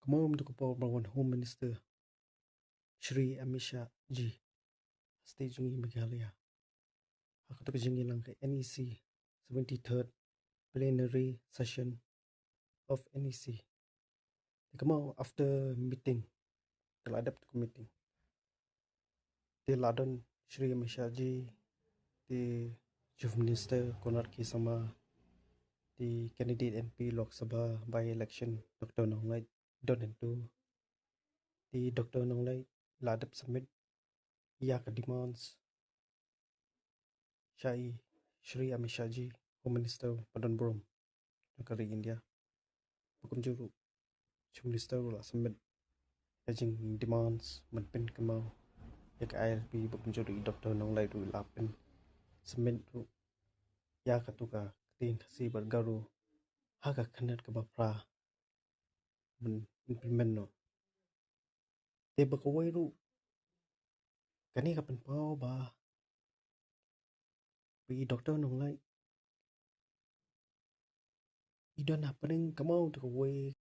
Kamu untuk Pembangunan Home Minister Shri Amit Shah Ji stay jungi Meghalaya. Aku tu jungi lang ke NEC 73rd plenary session of NEC. Kamu after meeting teladap tu meeting. Di ladon Shri Amit Shah Ji di Chief Minister konar ki sama di candidate MP Lok Sabha by election Dr. Nonglai don itu di Dr. Nonglai ladap submit ia ke demands Syai Shri Amit Shah Ji Home Minister Padon Brom negara India bukan juru Chief Minister lah submit aging demands menpen kemau ya ke ILP bukan juru Dr. Nonglai tu lapen submit tu ya ke tu ka ketin kasi bergaru haga kenat ke bapra men implement no te bakawai ru kani kapan pau ba pi Dr. Nonglai idon happening kamau tu kawai